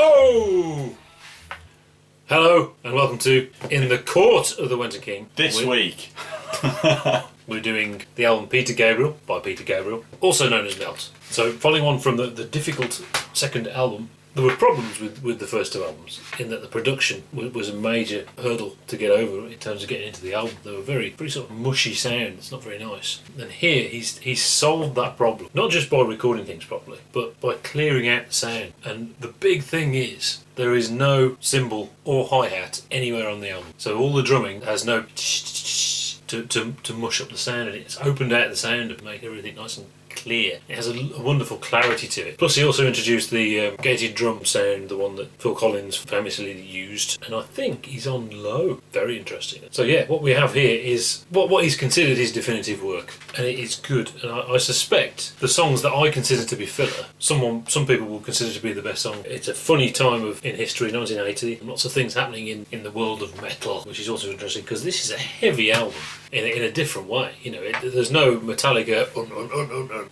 Oh! Hello and welcome to In the Court of the Wenton King. This week we're doing the album Peter Gabriel by Peter Gabriel, also known as Melt. So following on from the difficult second album, there were problems with the first two albums in that the production was a major hurdle to get over in terms of getting into the album. They were pretty sort of mushy sound. It's not very nice. And here he's solved that problem, not just by recording things properly, but by clearing out the sound. And the big thing is there is no cymbal or hi-hat anywhere on the album. So all the drumming has no to mush up the sound, and it's opened out the sound and make everything nice and clear. It has a wonderful clarity to it. Plus he also introduced the gated drum sound, the one that Phil Collins famously used, and I think he's on low. Very interesting. So yeah, what we have here is what he's considered his definitive work, and it is good. And I suspect the songs that I consider to be filler, some people will consider to be the best song. It's a funny time in history, 1980, and lots of things happening in the world of metal, which is also interesting because this is a heavy album in a different way. You know, there's no Metallica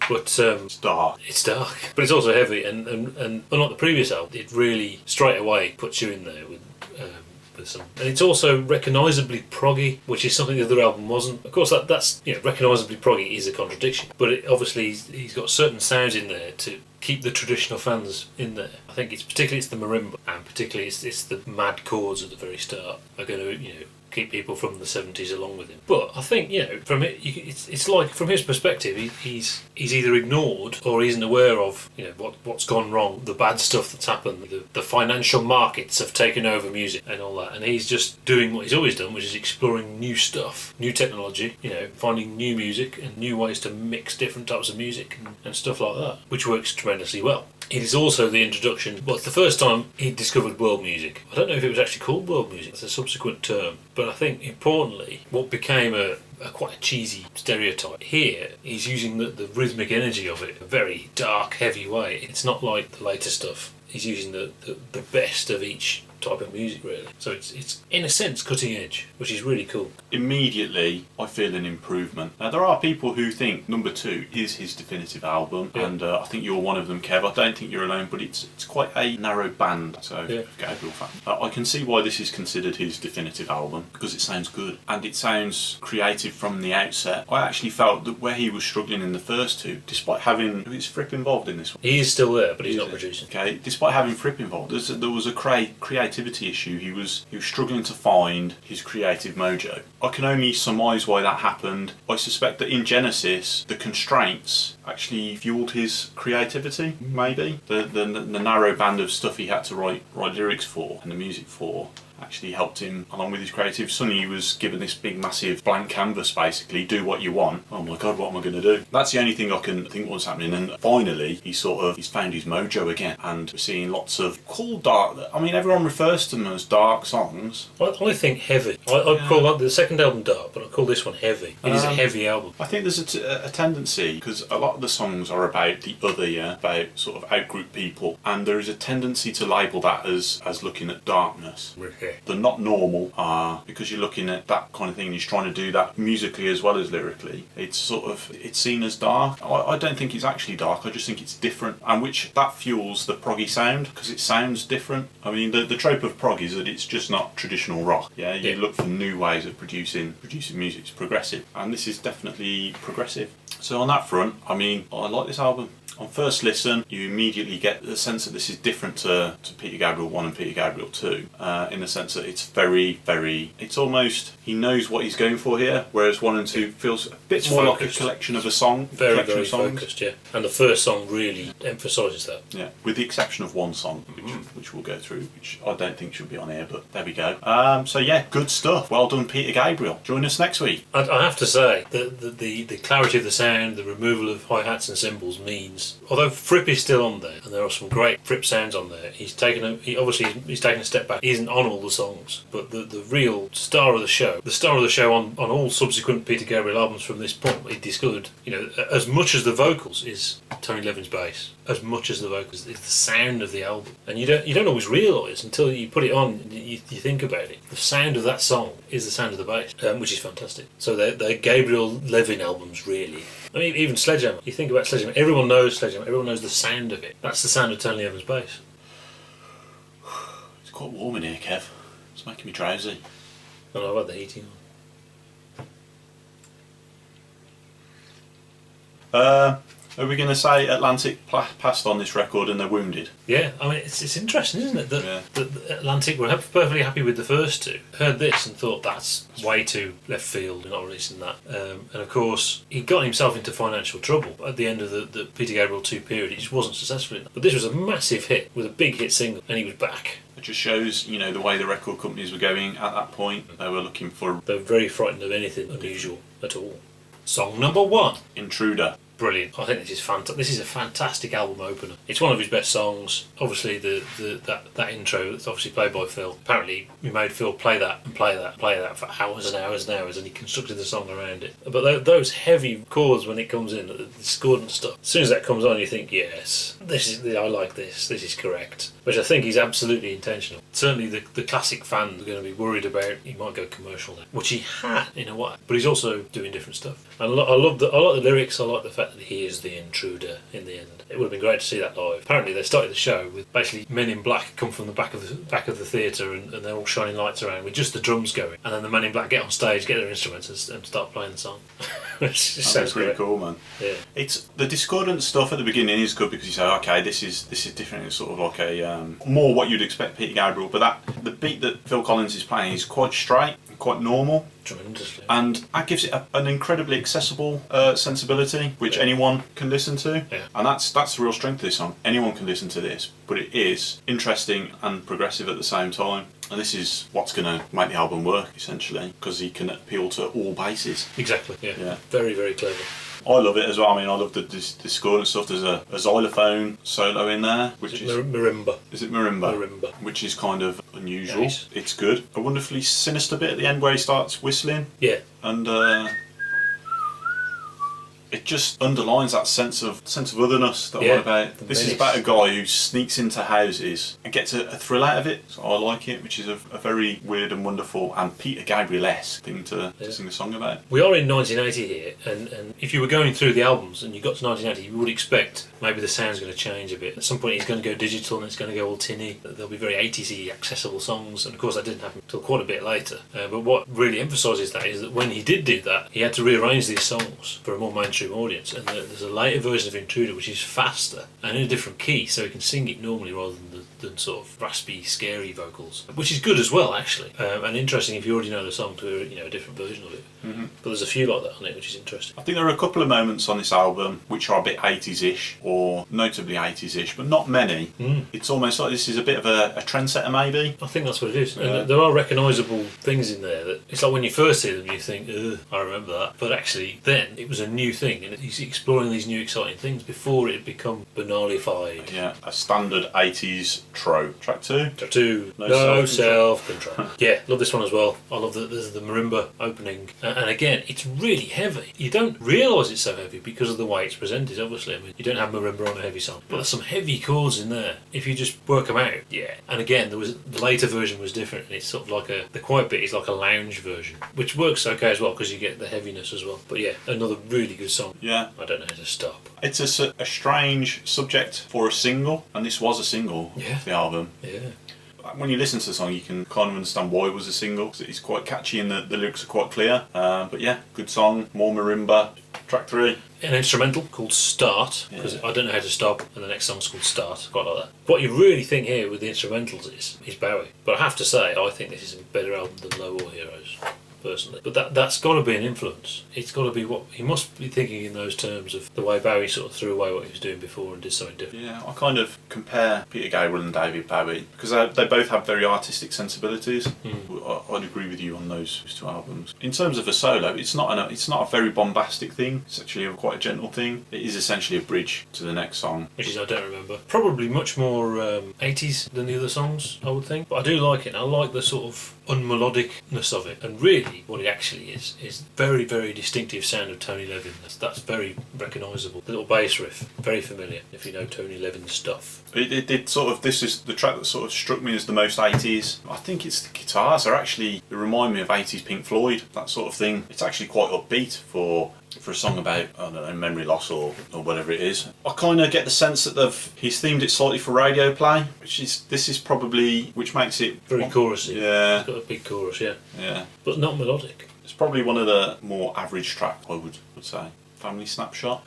but it's dark. It's dark, but it's also heavy, and unlike the previous album, it really straight away puts you in there with some. And it's also recognisably proggy, which is something the other album wasn't. Of course, that's recognisably proggy is a contradiction, but obviously he's got certain sounds in there to keep the traditional fans in there. I think it's the marimba, and particularly it's the mad chords at the very start are going to keep people from the 70s along with him. But I think from it's like from his perspective, he's either ignored or he isn't aware of what's gone wrong, the bad stuff that's happened, the financial markets have taken over music and all that, and he's just doing what he's always done, which is exploring new stuff, new technology, finding new music and new ways to mix different types of music and stuff like that, which works tremendously well. It is also the introduction, it's the first time he discovered world music. I don't know if it was actually called world music, it's a subsequent term, but I think importantly, what became quite a cheesy stereotype. Here, he's using the rhythmic energy of it in a very dark, heavy way. It's not like the later stuff. He's using the best of each type of music, really. So it's in a sense cutting edge, which is really cool. Immediately I feel an improvement. Now there are people who think number 2 is his definitive album, and I think you're one of them, Kev. I don't think you're alone, but it's quite a narrow band, so Gabriel fan. I can see why this is considered his definitive album, because it sounds good and it sounds creative from the outset. I actually felt that where he was struggling in the first two, despite having is Fripp involved in this one? He is still there, but he's not producing. Okay, despite having Fripp involved, there was a creativity issue. He was struggling to find his creative mojo. I can only surmise why that happened. I suspect that in Genesis, the constraints actually fueled his creativity, maybe. The narrow band of stuff he had to write lyrics for and the music for actually helped him along with his creative. Suddenly he was given this big massive blank canvas, basically, do what you want. Oh my god, what am I going to do? That's the only thing I can think was happening, and finally he's found his mojo again, and we're seeing lots of cool dark, everyone refers to them as dark songs. I think heavy. I call the second album dark, but I call this one heavy. It is a heavy album. I think there's a tendency, because a lot of the songs are about the other, about sort of out-group people, and there is a tendency to label that as looking at darkness. Okay. The not normal are, because you're looking at that kind of thing, he's trying to do that musically as well as lyrically, it's seen as dark. I don't think it's actually dark, I just think it's different, and that fuels the proggy sound, because it sounds different. The trope of prog is that it's just not traditional rock. You look for new ways of producing music. It's progressive, and this is definitely progressive. So on that front, I like this album. On first listen, you immediately get the sense that this is different to Peter Gabriel 1 and Peter Gabriel 2, in the sense that it's very, very... It's almost... He knows what he's going for here, whereas 1 and 2 feels a bit more like a collection of a song. Very, very focused, yeah. And the first song really emphasises that. Yeah, with the exception of one song, which we'll go through, which I don't think should be on here, but there we go. So yeah, good stuff. Well done, Peter Gabriel. Join us next week. I have to say, the clarity of the sound, the removal of hi-hats and cymbals means, although Fripp is still on there, and there are some great Fripp sounds on there, he's taken a step back. He isn't on all the songs, but the real star of the show on all subsequent Peter Gabriel albums from this point, he discovered, as much as the vocals is Tony Levin's bass, as much as the vocals is the sound of the album, and you don't always realise until you put it on and you think about it. The sound of that song is the sound of the bass, which is fantastic. So they're Gabriel Levin albums, really. Even Sledgehammer. You think about Sledgehammer, everyone knows Sledgehammer, everyone knows the sound of it. That's the sound of Tony Levin's bass. It's quite warm in here, Kev. It's making me drowsy. And I've had the heating on. Are we going to say Atlantic passed on this record and they're wounded? Yeah, I mean, it's interesting, isn't it? That Atlantic were perfectly happy with the first two, heard this and thought that's way too left field, we're not releasing that. And of course, he got himself into financial trouble at the end of the Peter Gabriel 2 period. He just wasn't successful enough. But this was a massive hit with a big hit single, and he was back. It just shows, the way the record companies were going at that point. They were looking for... They were very frightened of anything unusual at all. Song number 1. Intruder. Brilliant. I think this is fantastic. This is a fantastic album opener. It's one of his best songs. Obviously, that intro that's obviously played by Phil. Apparently, we made Phil play that and play that for hours and hours and hours, and he constructed the song around it. But those heavy chords when it comes in, the discordant stuff. As soon as that comes on, you think, yes, I like this. This is correct. Which I think is absolutely intentional. Certainly, the classic fans are going to be worried about he might go commercial there, which he had in a way. But he's also doing different stuff. And I like the lyrics. I like the fact that he is the intruder in the end. It would have been great to see that live. Apparently, they started the show with basically men in black come from the back of the theatre, and they're all shining lights around with just the drums going. And then the men in black get on stage, get their instruments, and start playing the song. Which just sounds pretty great. cool, man. Yeah. It's the discordant stuff at the beginning is good because you say, okay, this is different. It's sort of like a more what you'd expect Peter Gabriel, but the beat that Phil Collins is playing is quite straight, quite normal. Tremendously. And that gives it an incredibly accessible sensibility, which anyone can listen to. Yeah. And that's the real strength of this song. Anyone can listen to this, but it is interesting and progressive at the same time. And this is what's going to make the album work, essentially, because he can appeal to all bases. Exactly, yeah. Yeah. Very, very clever. I love it as well. I mean, I love the discordant stuff. There's a xylophone solo in there, which is marimba. Is it marimba? Marimba. Which is kind of unusual. Nice. It's good. A wonderfully sinister bit at the end where he starts whistling. Yeah. And it just underlines that sense of otherness that I'm on about. This is about a guy who sneaks into houses and gets a thrill out of it. So I like it, which is a very weird and wonderful and Peter Gabriel-esque thing to sing a song about. We are in 1980 here, and if you were going through the albums and you got to 1980, you would expect maybe the sound's going to change a bit. At some point he's going to go digital and it's going to go all tinny. There'll be very 80s-y accessible songs, and of course that didn't happen until quite a bit later. But what really emphasises that is that when he did do that, he had to rearrange these songs for a more mainstream audience, and there's a later version of Intruder which is faster and in a different key, so he can sing it normally rather than sort of raspy, scary vocals, which is good as well, actually, and interesting if you already know the song to hear a different version of it. Mm-hmm. But there's a few like that on it, which is interesting. I think there are a couple of moments on this album which are a bit 80s-ish, or notably 80s-ish, but not many. It's almost like this is a bit of a trendsetter, maybe. I think that's what it is. And there are recognisable things in there that it's like when you first hear them you think, ugh, I remember that, but actually then it was a new thing, and he's exploring these new exciting things before it had become banalified. Yeah, a standard 80s trope. Track 2? Track 2, no self-control. Yeah, love this one as well. I love that there's the marimba opening, and again, it's really heavy. You don't realise it's so heavy because of the way it's presented, obviously. I mean, you don't have marimba on a heavy song, but there's some heavy chords in there. If you just work them out, yeah. And again, the later version was different, and it's sort of like the quiet bit is like a lounge version, which works okay as well because you get the heaviness as well. But yeah, another really good song. Yeah. I don't know how to stop. It's a strange subject for a single, and this was a single of the album. Yeah. When you listen to the song, you can kind of understand why it was a single, because it's quite catchy and the lyrics are quite clear. But yeah, good song, more marimba. Track 3. An instrumental called Start, because I don't know how to stop, and the next song's called Start. Quite like that. What you really think here with the instrumentals is Bowie. But I have to say, I think this is a better album than Low War Heroes, personally. But that's got to be an influence. It's got to be what he must be thinking in those terms of the way Bowie sort of threw away what he was doing before and did something different. Yeah, I kind of compare Peter Gabriel and David Bowie because they both have very artistic sensibilities. I'd agree with you on those two albums. In terms of a solo, it's not a very bombastic thing. It's actually quite a gentle thing. It is essentially a bridge to the next song, which is I don't remember. Probably much more 80s than the other songs, I would think. But I do like it. And I like the sort of unmelodicness of it, and really what it actually is very, very distinctive sound of Tony Levin. That's very recognisable. The little bass riff, very familiar if you know Tony Levin's stuff. It did sort of, this is the track that sort of struck me as the most 80s. I think it's the guitars are actually, they remind me of 80s Pink Floyd, that sort of thing. It's actually quite upbeat for for a song about, I don't know, memory loss or whatever it is. I kind of get the sense that he's themed it slightly for radio play, which makes it very chorusy. Yeah, it's got a big chorus, yeah, but not melodic. It's probably one of the more average track, I would say. Family Snapshot.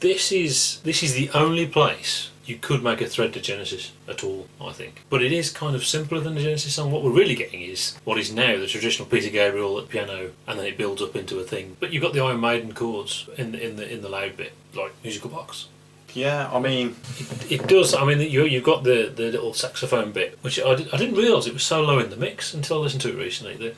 This is the only place you could make a thread to Genesis at all, I think. But it is kind of simpler than the Genesis song. What we're really getting is what is now the traditional Peter Gabriel at piano, and then it builds up into a thing. But you've got the Iron Maiden chords in the loud bit, like Musical Box. Yeah, I mean... It does. I mean, you've got the little saxophone bit, which I didn't realise it was so low in the mix until I listened to it recently.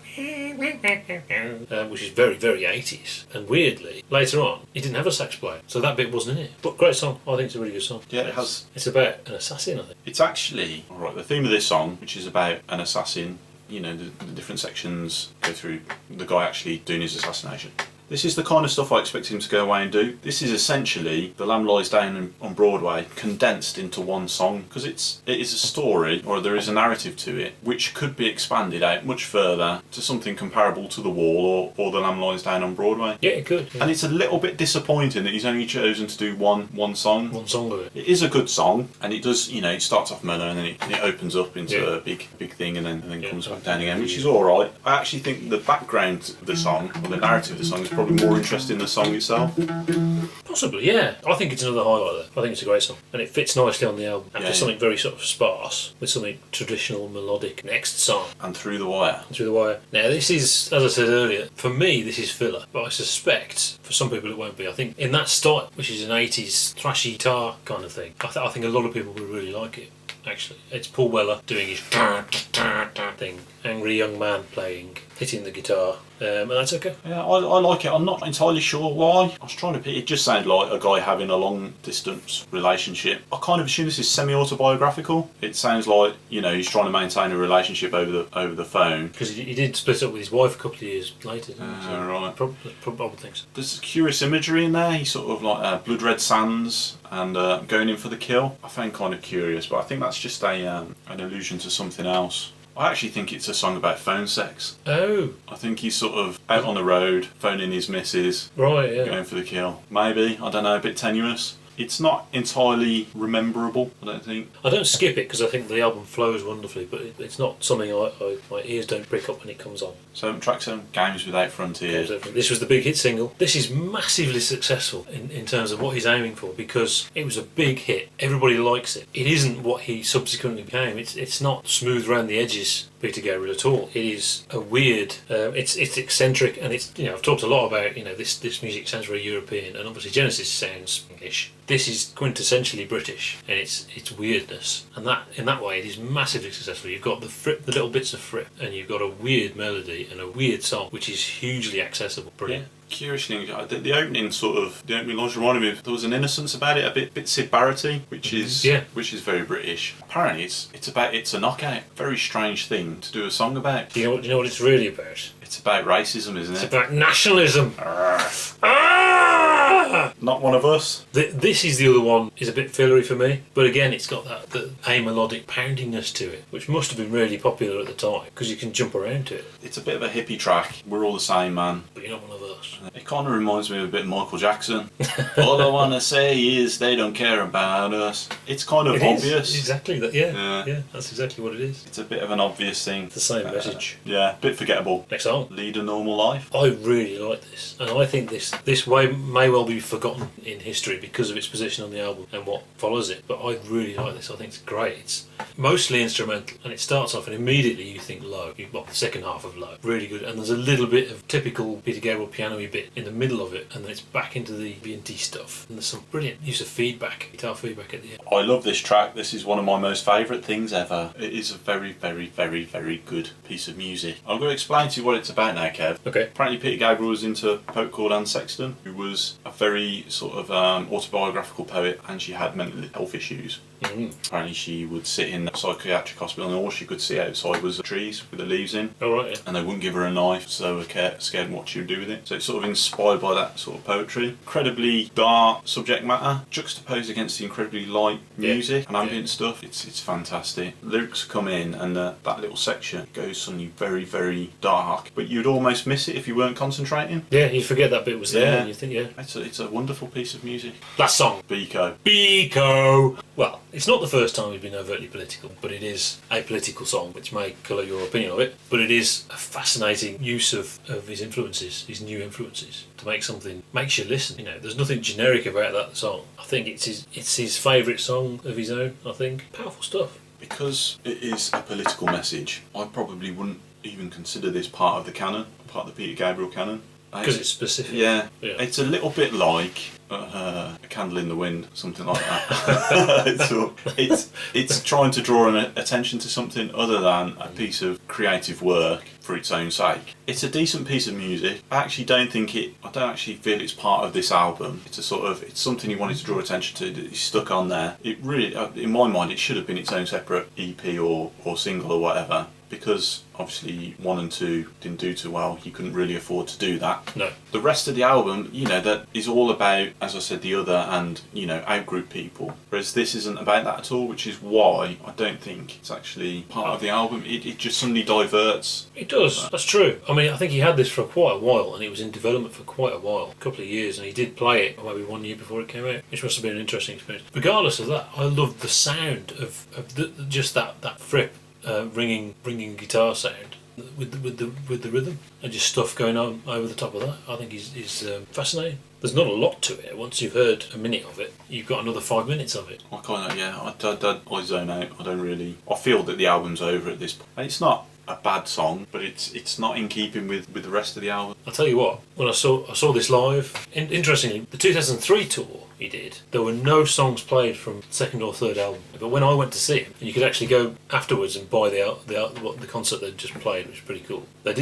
Which is very, very 80s. And weirdly, later on, it didn't have a sax player, so that bit wasn't in it. But great song. I think it's a really good song. Yeah, it has... It's about an assassin, I think. It's actually... Alright, the theme of this song, which is about an assassin, you know, the different sections go through the guy actually doing his assassination. This is the kind of stuff I expect him to go away and do. This is essentially The Lamb Lies Down on Broadway condensed into one song, because it is a story, or there is a narrative to it, which could be expanded out much further to something comparable to The Wall or The Lamb Lies Down on Broadway. Yeah, it could. Yeah. And it's a little bit disappointing that he's only chosen to do one song. One song of it. It is a good song, and it does, you know, it starts off mellow and then it opens up into a big thing and then comes back down again, which is alright. I actually think the background of the song, or the narrative of the song, is probably more interesting than the song itself. Possibly, yeah. I think it's another highlight there. I think it's a great song. And it fits nicely on the album. After something very sort of sparse, with something traditional, melodic, next song. And Through the Wire. Now, this is, as I said earlier, for me, this is filler. But I suspect, for some people, it won't be. I think in that style, which is an 80s thrashy guitar kind of thing, I think a lot of people will really like it. Actually, it's Paul Weller doing his thing, angry young man playing, hitting the guitar, and that's okay. Yeah, I like it. I'm not entirely sure why. I was trying to pick. It just sounded like a guy having a long distance relationship. I kind of assume this is semi-autobiographical. It sounds like, you know, he's trying to maintain a relationship over the phone. Because he did split up with his wife a couple of years later. Right. Probably I would think so. There's curious imagery in there. He's sort of like blood red sands and going in for the kill. I find kind of curious, but I think that's just an allusion to something else. I actually think it's a song about phone sex. Oh. I think he's sort of out on the road, phoning his missus, right, yeah, going for the kill. Maybe, I don't know, a bit tenuous. It's not entirely rememberable, I don't think. I don't skip it because I think the album flows wonderfully, but it's not something my ears don't prick up when it comes on. So track 7, Games Without Frontiers. This was the big hit single. This is massively successful in terms of what he's aiming for, because it was a big hit. Everybody likes it. It isn't what he subsequently became. It's not smooth around the edges Peter Gabriel at all. It is a weird, it's eccentric, and it's, you know, I've talked a lot about, you know, this music sounds very European, and obviously Genesis sounds English. This is quintessentially British, and it's weirdness, and that in that way it is massively successful. You've got the little bits of frip, and you've got a weird melody and a weird song, which is hugely accessible. Brilliant. Yeah. Curiously, the opening lines reminded me of, there was an innocence about it, a bit Sid Barrett-y, which is very British. Apparently, it's a knockout. Very strange thing to do a song about. Do you know what it's really about? It's about racism, isn't it? It's about nationalism. Not one of us. This is the other one. Is a bit fillery for me, but again, it's got that amelodic poundingness to it, which must have been really popular at the time because you can jump around to it. It's a bit of a hippie track. We're all the same, man. But you're not one of us. It kind of reminds me of a bit of Michael Jackson. All I want to say is they don't care about us. It's kind of obvious. Exactly that. Yeah, that's exactly what it is. It's a bit of an obvious thing. It's the same message. Yeah, bit forgettable. Next song. Lead a Normal Life. I really like this, and I think this may well be forgotten in history because of its position on the album and what follows it, but I really like this. I think it's great. It's mostly instrumental, and it starts off and immediately you think Low. The second half of Low. Really good, and there's a little bit of typical Peter Gabriel piano-y bit in the middle of it, and then it's back into the B&T stuff, and there's some brilliant use of guitar feedback at the end. I love this track. This is one of my most favourite things ever. It is a very, very, very, very good piece of music. I'm going to explain to you what it's about now, Kev. Okay. Apparently Peter Gabriel was into a poet called Anne Sexton, who was a very sort of autobiographical poet, and she had mental health issues. Apparently she would sit in a psychiatric hospital and all she could see outside was the trees with the leaves in. Oh, right, yeah. And they wouldn't give her a knife, so they were scared what she would do with it. So it's sort of inspired by that sort of poetry. Incredibly dark subject matter, juxtaposed against the incredibly light music and ambient stuff. It's fantastic. Lyrics come in and that little section goes suddenly very, very dark, but you'd almost miss it if you weren't concentrating. Yeah, you'd forget that bit was there and you think, It's a wonderful piece of music. Last song. Biko. Biko! Well, it's not the first time we've been overtly political, but it is a political song, which may colour your opinion of it, but it is a fascinating use of his influences, his new influences, to make something, makes you listen. You know, there's nothing generic about that song. I think it's his favourite song of his own, I think. Powerful stuff. Because it is a political message, I probably wouldn't even consider this part of the canon, part of the Peter Gabriel canon. Because it's specific. Yeah. It's a little bit like A Candle in the Wind, something like that. it's trying to draw an attention to something other than a piece of creative work for its own sake. It's a decent piece of music. I don't actually feel it's part of this album. It's something he wanted to draw attention to that he's stuck on there. It really, in my mind, it should have been its own separate EP or single or whatever. Because obviously 1 and 2 didn't do too well, he couldn't really afford to do that. No. The rest of the album, that is all about, as I said, the other and, out-group people. Whereas this isn't about that at all, which is why I don't think it's actually part of the album. It just suddenly diverts. It does, that's true. I mean, I think he had this for quite a while, and it was in development for quite a while, a couple of years, and he did play it maybe 1 year before it came out, which must have been an interesting experience. Regardless of that, I loved the sound of just that frip. Ringing guitar sound with the rhythm and just stuff going on over the top of that. I think is fascinating. There's not a lot to it. Once you've heard a minute of it, you've got another 5 minutes of it. I zone out. I feel that the album's over at this point. And it's not a bad song, but it's not in keeping with the rest of the album. I'll tell you what, when I saw this live, interestingly, the 2003 tour he did, there were no songs played from second or third album. But when I went to see him, and you could actually go afterwards and buy the concert they'd just played, which was pretty cool. They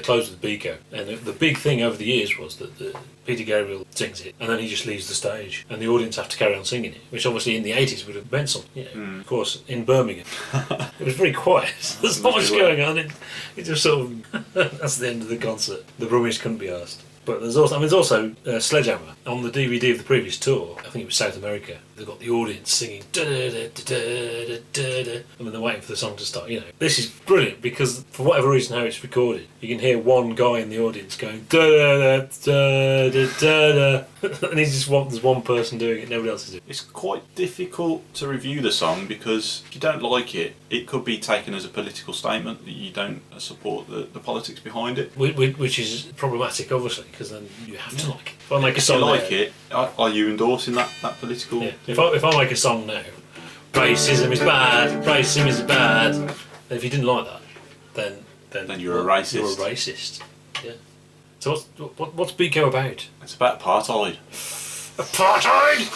closed with Biko, and the big thing over the years was that Peter Gabriel sings it, and then he just leaves the stage, and the audience have to carry on singing it, which obviously in the 80s would have meant something. Of course, in Birmingham, it was very quiet. There's not much going on. It just sort of that's the end of the concert. The rubbish couldn't be asked. But there's also Sledgehammer on the DVD of the previous tour. I think it was South America. They've got the audience singing da da da da da da, and then they're waiting for the song to start. This is brilliant because for whatever reason how it's recorded, you can hear one guy in the audience going da da da da da da, and there's one person doing it. Nobody else is doing it. It's quite difficult to review the song because if you don't like it, it could be taken as a political statement that you don't support the politics behind it, which is problematic, obviously, because then you have to like it. If I make a song, if you like it, are you endorsing that political? Yeah. If I make a song now, racism is bad. And if you didn't like that, then you're a racist. You're a racist. Yeah. So what's Biko about? It's about apartheid. Apartheid!